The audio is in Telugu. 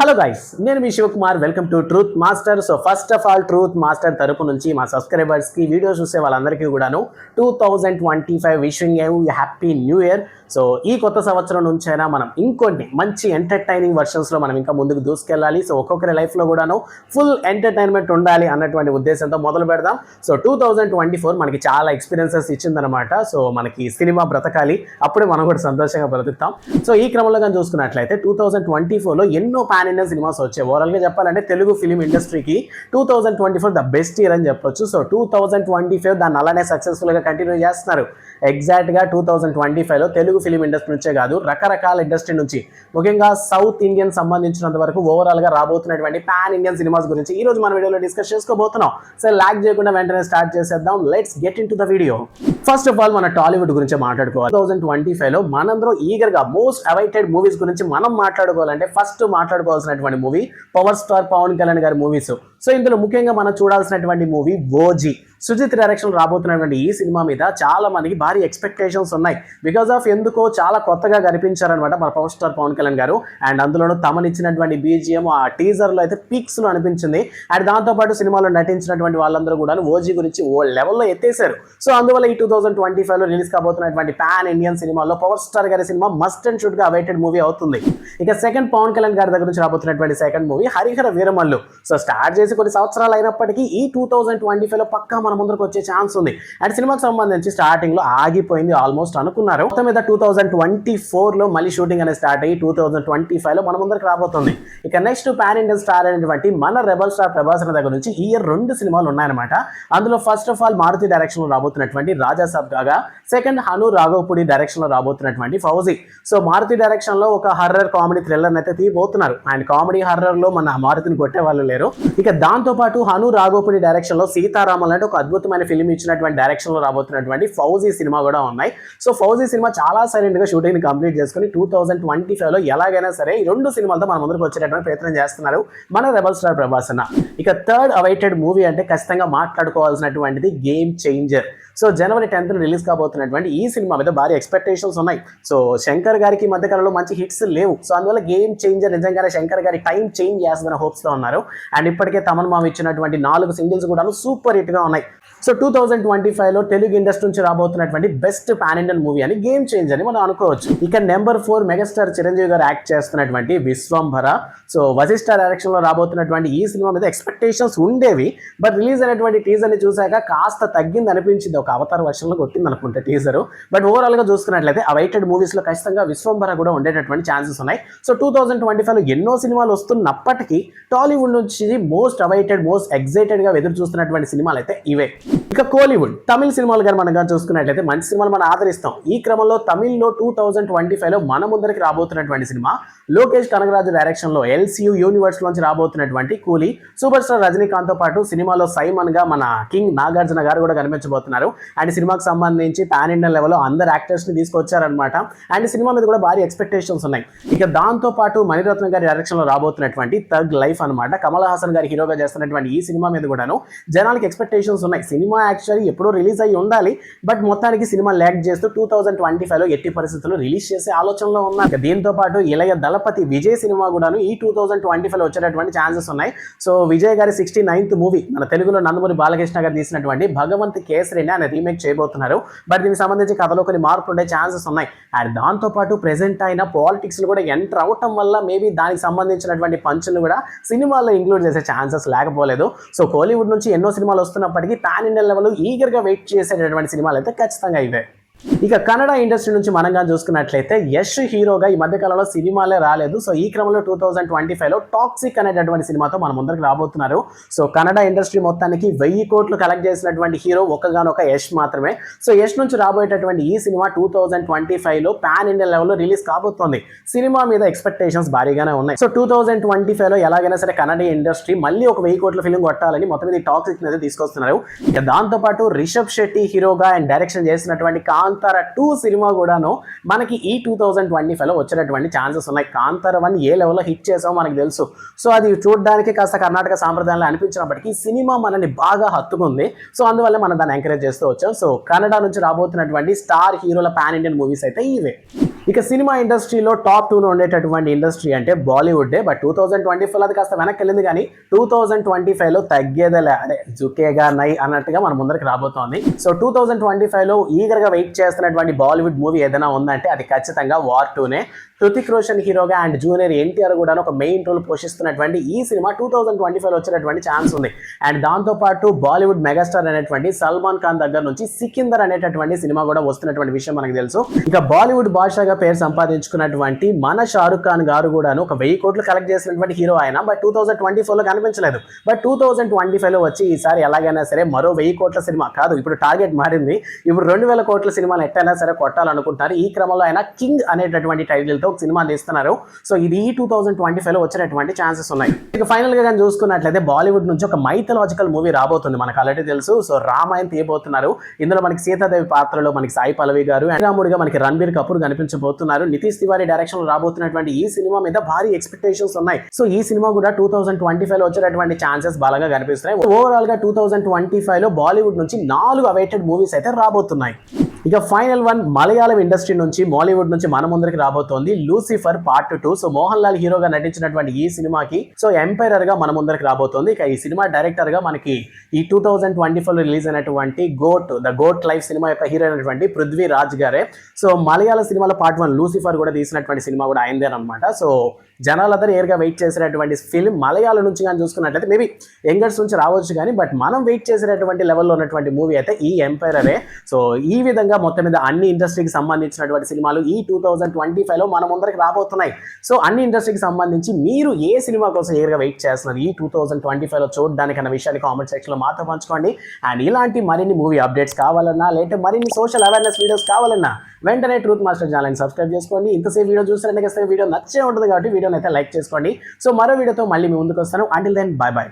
హలో గైస్, నేను మీ Shivakumar. Welcome to truth master. So first of all truth master తరపు నుంచి మా సబ్స్క్రైబర్స్కి, వీడియో చూసే వాళ్ళందరికీ కూడాను 2025 wishing you happy new year. So ఈ కొత్త సంవత్సరం నుంచైనా మనం ఇంకొన్ని మంచి ఎంటర్టైనింగ్ వర్షన్స్లో మనం ఇంకా ముందుకు దూసుకెళ్ళాలి. సో ఒక్కొక్కరి లైఫ్లో కూడాను ఫుల్ ఎంటర్టైన్మెంట్ ఉండాలి అన్నటువంటి ఉద్దేశంతో మొదలు పెడదాం. సో 2024 మనకి చాలా ఎక్స్పీరియన్సెస్ ఇచ్చిందనమాట. సో మనకి సినిమా బ్రతకాలి, అప్పుడే మనం కూడా సంతోషంగా బ్రతుకుతాం. సో ఈ క్రమంలో కానీ చూసుకున్నట్లయితే 2024లో ఎన్నో పాన్ ఇండియన్ సినిమాస్ వచ్చాయి. ఓవరాల్గా చెప్పాలంటే తెలుగు ఫిలిం ఇండస్ట్రీకి 2024 ద బెస్ట్ ఇయర్ అని చెప్పొచ్చు. సో 2025 దాన్ని అలానే సక్సెస్ఫుల్గా కంటిన్యూ చేస్తున్నారు. ఎగ్జాక్ట్గా 2025లో తెలుగు ఫిలిం ఇండస్ట్రీ నుంచే కాదు, రకరకాల ఇండస్ట్రీ నుంచి, ముఖ్యంగా సౌత్ ఇండియన్ సంబంధించినంత వరకు ఓవరాల్గా రాబోతున్నటువంటి పాన్ ఇండియన్ సినిమాస్ గురించి ఈ రోజు మన వీడియోలో డిస్కస్ చేసుకోబోతున్నాం. సో లాగ్ చేయకుండా వెంటనే స్టార్ట్ చేసేద్దాం. Let's get in to the video. First of all మన టాలీవుడ్ గురించి మాట్లాడుకోవాలి. 2025లో మనందరూ ఈగర్గా మోస్ట్ అవైటెడ్ మూవీస్ గురించి మనం మాట్లాడుకోవాలంటే ఫస్ట్ మాట్లాడుకోవాల్సినటువంటి movie power star Pawan Kalyan గారి మూవీస్. సో ఇందులో ముఖ్యంగా మనం చూడాల్సినటువంటి మూవీ ఓజీ. సుజిత్ డైరెక్షన్ రాబోతున్నటువంటి ఈ సినిమా మీద చాలా మందికి భారీ ఎక్స్పెక్టేషన్స్ ఉన్నాయి. బికాస్ ఆఫ్ ఎందుకో చాలా కొత్తగా కనిపించారనమాట మన పవర్ స్టార్ పవన్ కళ్యాణ్ గారు. అండ్ అందులోనూ తమనిచ్చినటువంటి బీజిఎం ఆ టీజర్లో అయితే పీక్స్లో అనిపించింది. అండ్ దాంతోపాటు సినిమాలో నటించినటువంటి వాళ్ళందరూ కూడా ఓజీ గురించి ఓ లెవెల్లో ఎత్తేసారు. సో అందువల్ల ఈ 2025లో రిలీజ్ కాబోతున్నటువంటి పాన్ ఇండియన్ సినిమాలో పవర్ స్టార్ గారి సినిమా మస్ట్ అండ్ షుడ్గా అవైటెడ్ మూవీ అవుతుంది. ఇక సెకండ్ పవన్ కళ్యాణ్ గారి దగ్గర నుంచి రాబోతున్నటువంటి second movie Harihara Veeramallu. So start చేసి కొన్ని సంవత్సరాలు అయినప్పటికీ ఈ 2025లో పక్కా మన ముందరకు వచ్చే ఛాన్స్ ఉంది. అండ్ సినిమాకి సంబంధించి స్టార్టింగ్ లో ఆగిపోయింది ఆల్మోస్ట్ అనుకున్నారు. మొత్తం మీద 2024లో మళ్ళీ షూటింగ్ అనేది స్టార్ట్ అయ్యి 2025లో మన ముందరకు రాబోతుంది. ఇక నెక్స్ట్ పాన్ ఇండియన్ స్టార్ అయినటువంటి మన రెబల్ స్టార్ ప్రభాస్ దగ్గర నుంచి ఈ ఇయర్ 2 సినిమాలు ఉన్నాయన్నమాట. అందులో first of all Maruti direction లో రాబోతున్నటువంటి రాజా సాబ్ కాగా, సెకండ్ హను రాఘవపూడి డైరెక్షన్ లో రాబోతున్నటువంటి ఫౌజీ. సో మారుతి డైరెక్షన్ లో ఒక హర్రర్ కామెడీ థ్రిల్లర్ అయితే తీయబోతున్నారు. అండ్ కామెడీ హర్రర్ లో మన మారుతిని కొట్టే వాళ్ళు లేరు. ఇక దాంతో పాటు హను రాఘవపూడి డైరెక్షన్ లో సీతారామన్ అంటే ఒక అద్భుతమైన ఫిల్మ్ ఇచ్చినటువంటి డైరెక్షన్ లో రాబోతున్నటువంటి ఫౌజీ సినిమా కూడా ఉన్నాయి. సో ఫౌజీ సినిమా చాలా సైలెంట్ గా షూటింగ్ ని కంప్లీట్ చేసుకుని 2025లో ఎలాగైనా సరే ఈ 2 సినిమాలతో మన ముందుకు వచ్చేటటువంటి ప్రయత్నం చేస్తున్నారు మన రెబల్ స్టార్ ప్రభాస్ అన్న. ఇక థర్డ్ అవైటెడ్ మూవీ అంటే ఖచ్చితంగా మాట్లాడుకోవాల్సినటువంటిది గేమ్ చేంజర్. సో జనవరి 10th రిలీజ్ కాబోతున్నటువంటి ఈ సినిమా మీద భారీ ఎక్స్పెక్టేషన్స్ ఉన్నాయి. సో శంకర్ గారికి మధ్యకాలంలో మంచి హిట్స్ లేవు. సో అందువల్ల గేమ్ చేంజర్ నిజంగానే శంకర్ గారి టైం చేంజ్ చేస్తుందని హోప్స్తో ఉన్నారు. అండ్ ఇప్పటికే తమన్ మామ ఇచ్చినటువంటి 4 సింగిల్స్ కూడా సూపర్ హిట్గా ఉన్నాయి. సో 2025లో తెలుగు ఇండస్ట్రీ నుంచి రాబోతున్నటువంటి బెస్ట్ పాన్ ఇండియన్ మూవీ అని గేమ్ చేంజ్ అని మనం అనుకోవచ్చు. ఇక నెంబర్ 4 మెగాస్టార్ చిరంజీవి గారు యాక్ట్ చేస్తున్నటువంటి విశ్వంభర. సో వశిష్ఠ డైరెక్షన్ లో రాబోతున్నటువంటి ఈ సినిమా మీద ఎక్స్పెక్టేషన్స్ ఉండేవి. బట్ రిలీజ్ అయినటువంటి టీజర్ ని చూసాక కాస్త తగ్గింది అనిపించింది. ఒక అవతార వర్షన్లో కొట్టింది అనుకుంటే టీజర్. బట్ ఓవరాల్ గా చూసుకున్నట్లయితే అవైటెడ్ మూవీస్ లో ఖచ్చితంగా విశ్వంభర కూడా ఉండేటటువంటి ఛాన్సెస్ ఉన్నాయి. సో 2025లో ఎన్నో సినిమాలు వస్తున్నప్పటికీ టాలీవుడ్ నుంచి మోస్ట్ అవైటెడ్, మోస్ట్ ఎక్సైటెడ్ గా ఎదురు చూస్తున్నటువంటి సినిమాలు అయితే ఇవే. ఇక కోలీవుడ్ తమిళ సినిమాలు కానీ మనం చూసుకున్నట్లయితే మంచి సినిమాలు మనం ఆదరిస్తాం. ఈ క్రమంలో తమిళ్లో 2025లో మన ముందరికి రాబోతున్నటువంటి సినిమా లోకేష్ కనగరాజు డైరెక్షన్ లో LCU యూనివర్స్ లోంచి రాబోతున్నటువంటి కూలీ. సూపర్ స్టార్ రజనీకాంత్ తో పాటు సినిమాలో సైమన్ గా మన కింగ్ నాగార్జున గారు కూడా కనిపించబోతున్నారు. అండ్ సినిమాకి సంబంధించి పాన్ ఇండియన్ లెవెల్లో అందరు యాక్టర్స్ ని తీసుకొచ్చారనమాట. అండ్ సినిమా మీద కూడా భారీ ఎక్స్పెక్టేషన్స్ ఉన్నాయి. ఇక దాంతో పాటు మణిరత్నం గారి డైరెక్షన్ లో రాబోతున్నటువంటి థగ్ లైఫ్ అనమాట. కమల్ హాసన్ గారి హీరోగా చేస్తున్నటువంటి ఈ సినిమా మీద కూడాను జనాలకి ఎక్స్పెక్టేషన్స్ ఉన్నాయి. సినిమా యాక్చువల్లీ ఎప్పుడో రిలీజ్ అయ్యి ఉండాలి. బట్ మొత్తానికి సినిమా ల్యాగ్ చేస్తూ 2025లో ఎట్టి పరిస్థితుల్లో రిలీజ్ చేసే ఆలోచనలో ఉన్నారు. దీంతో పాటు ఇళయ దళపతి విజయ్ సినిమా కూడాను ఈ 2025లో వచ్చేటటువంటి ఛాన్సెస్ ఉన్నాయి. సో విజయ్ గారి 69th మూవీ మన తెలుగులో నందమూరి బాలకృష్ణ గారు తీసినటువంటి భగవంత్ కేసరిని ఆయన రీమేక్ చేయబోతున్నారు. బట్ దీనికి సంబంధించి కథలో కొన్ని మార్పులు ఉండే ఛాన్సెస్ ఉన్నాయి. అండ్ దాంతో పాటు ప్రెసెంట్ అయిన పాలిటిక్స్ కూడా ఎంటర్ అవటం వల్ల మేబీ దానికి సంబంధించినటువంటి పంచులు కూడా సినిమాలో ఇంక్లూడ్ చేసే ఛాన్సెస్ లేకపోలేదు. సో కోలీవుడ్ నుంచి ఎన్నో సినిమాలు వస్తున్నప్పటికీ పాన్ ఇండియన్ లెవెల్ ఈగర్గా వెయిట్ చేసేటటువంటి సినిమాలు అయితే ఖచ్చితంగా ఇవే. ఇక కన్నడ ఇండస్ట్రీ నుంచి మనం చూసుకున్నట్లయితే యష్ హీరోగా ఈ మధ్యకాలంలో సినిమాలే రాలేదు. సో ఈ క్రమంలో 2025లో టాక్సిక్ అనేటటువంటి సినిమాతో మన ముందరికి రాబోతున్నారు. సో కన్నడ ఇండస్ట్రీ మొత్తానికి 1000 కోట్లు కలెక్ట్ చేసినటువంటి హీరో ఒక్కగానొక యష్ మాత్రమే. సో యష్ నుంచి రాబోయేటటువంటి ఈ సినిమా 2025లో పాన్ ఇండియన్ లెవెల్లో రిలీజ్ కాబోతోంది. సినిమా మీద ఎక్స్పెక్టేషన్స్ భారీగానే ఉన్నాయి. సో 2025లో ఎలాగైనా సరే కన్నడ ఇండస్ట్రీ మళ్ళీ ఒక 1000 కోట్ల ఫిల్మ్ కొట్టాలని మొత్తం మీద టాక్సిక్ అనేది తీసుకొస్తున్నారు. ఇక దాంతోపాటు రిషబ్ శెట్టి హీరోగా అండ్ డైరెక్షన్ చేసినటువంటి కాంతార 2 సినిమా కూడాను మనకి ఈ 2025లో వచ్చేటటువంటి ఛాన్సెస్ ఉన్నాయి. కాంతార 1 ఏ లెవెల్లో హిట్ చేసామో మనకు తెలుసు. సో అది చూడడానికి కాస్త కర్ణాటక సాంప్రదాయంలో అనిపించినప్పటికీ సినిమా మనని బాగా హత్తుకుంది. సో అందువల్ల మనం దాన్ని ఎంకరేజ్ చేస్తూ వచ్చాం. సో కన్నడ నుంచి రాబోతున్నటువంటి స్టార్ హీరోల పాన్ ఇండియన్ మూవీస్ అయితే ఇవే. ఇక సినిమా ఇండస్ట్రీలో టాప్ 2లో ఉండేటటువంటి ఇండస్ట్రీ అంటే బాలీవుడ్డే. బట్ 2024 అది కాస్త వెనక్కి వెళ్ళింది, కానీ 2025లో తగ్గేదేలే, అదే జుకేగా నై అన్నట్టుగా మన ముందరికి రాబోతోంది. సో 2025లో ఈగర్గా వెయిట్ చేస్తున్నటువంటి బాలీవుడ్ మూవీ ఏదైనా ఉందంటే అది ఖచ్చితంగా వార్ 2నే. హృతిక్ రోషన్ హీరోగా అండ్ జూనియర్ ఎన్టీఆర్ కూడా ఒక మెయిన్ రోల్ పోషిస్తున్నటువంటి ఈ సినిమా 2025లో వచ్చేటటువంటి ఛాన్స్ ఉంది. అండ్ దాంతోపాటు బాలీవుడ్ మెగాస్టార్ అనేటువంటి సల్మాన్ ఖాన్ దగ్గర నుంచి సికిందర్ అనేటటువంటి సినిమా కూడా వస్తున్నటువంటి విషయం మనకు తెలుసు. ఇక బాలీవుడ్ బాద్షాగా పేరు సంపాదించుకున్నటువంటి మన షారుఖ్ ఖాన్ గారు కూడాను ఒక 1000 కోట్లు కలెక్ట్ చేసినటువంటి హీరో ఆయన. బట్ 2024లో కనిపించలేదు. బట్ 2025లో వచ్చి ఈసారి ఎలాగైనా సరే మరో 1000 కోట్ల సినిమా కాదు, ఇప్పుడు టార్గెట్ మారింది. ఇప్పుడు 2000 కోట్ల సినిమాలు ఎట్టైనా సరే కొట్టాలనుకుంటున్నారు. ఈ క్రమంలో ఆయన కింగ్ అనేటటువంటి టైటిల్ ఒక సినిమా తీస్తున్నారు. సో ఇది 2025లో వచ్చినటువంటి ఛాన్సెస్ ఉన్నాయి. ఇక ఫైనల్ గా కానీ చూసుకున్నట్లయితే బాలీవుడ్ నుంచి ఒక మైథలాజికల్ మూవీ రాబోతుంది, మనకు ఆల్రెడీ తెలుసు. సో రామాయణ్ తీయబోతున్నారు. ఇందులో మనకి సీతాదేవి పాత్రలో మనకి సాయి పల్లవి గారు, రాముడిగా మనకి రణబీర్ కపూర్ కనిపించబోతున్నారు. నితీష్ తివారీ డైరెక్షన్ లో రాబోతున్నటువంటి ఈ సినిమా మీద భారీ ఎక్స్పెక్టేషన్స్ ఉన్నాయి. సో ఈ సినిమా కూడా 2025లో వచ్చేటటువంటి ఛాన్సెస్ బలంగా కనిపిస్తున్నాయి. ఓవరాల్ గా 2025లో బాలీవుడ్ నుంచి 4 అవైటెడ్ మూవీస్ అయితే రాబోతున్నాయి. ఇక ఫైనల్ వన్ మలయాళం ఇండస్ట్రీ నుంచి బాలీవుడ్ నుంచి మన ముందరికి రాబోతోంది Lucifer part 2. So Mohan Lal హీరోగా నటించినటువంటి ఈ సినిమాకి సో ఎంపైరర్ గా మన ముందరికి రాబోతోంది. ఇక ఈ సినిమా డైరెక్టర్ గా మనకి ఈ 2024లో రిలీజ్ అయినటువంటి ద గోట్ లైఫ్ సినిమా యొక్క హీరో అయినటువంటి పృథ్వీ రాజ్ గారే. సో మలయాళ సినిమాలో పార్ట్ 1 లూసిఫర్ కూడా తీసినటువంటి సినిమా కూడా అయిందేనమాట. సో జనాలందరూ ఏర్గా వెయిట్ చేసేటటువంటి ఫిల్మ్ మలయాళం నుంచి కానీ చూసుకున్నట్లయితే మేబీ యంగర్స్ నుంచి రావచ్చు, కానీ బట్ మనం వెయిట్ చేసేటటువంటి లెవెల్లో ఉన్నటువంటి మూవీ అయితే ఈ ఎంపైరరే. సో ఈ విధంగా మొత్తం మీద అన్ని ఇండస్ట్రీకి సంబంధించినటువంటి సినిమాలు ఈ 2025లో మన ముందరికి రాబోతున్నాయి. సో అన్ని ఇండస్ట్రీకి సంబంధించి మీరు ఏ సినిమా కోసం ఏర్గా వెయిట్ చేస్తున్నారు ఈ 2025లో చూడడానికి అన్న విషయాన్ని కామెంట్ సెక్షన్లో మాతో పంచుకోండి. అండ్ ఇలాంటి మరిన్ని మూవీ అప్డేట్స్ కావాలన్నా, లేదంటే మరిన్ని సోషల్ అవేర్నెస్ వీడియోస్ కావాలన్నా వెంటనే ట్రూత్ మాస్టర్ ఛానల్ని సబ్స్క్రైబ్ చేసుకోండి. ఇంతసేపు వీడియో చూసారంటే వీడియో నచ్చే ఉంటుంది కాబట్టి వీడియోని అయితే లైక్ చేసుకోండి. సో మరో వీడియోతో మళ్ళీ మీ ముందుకు వస్తాను. Until then bye by.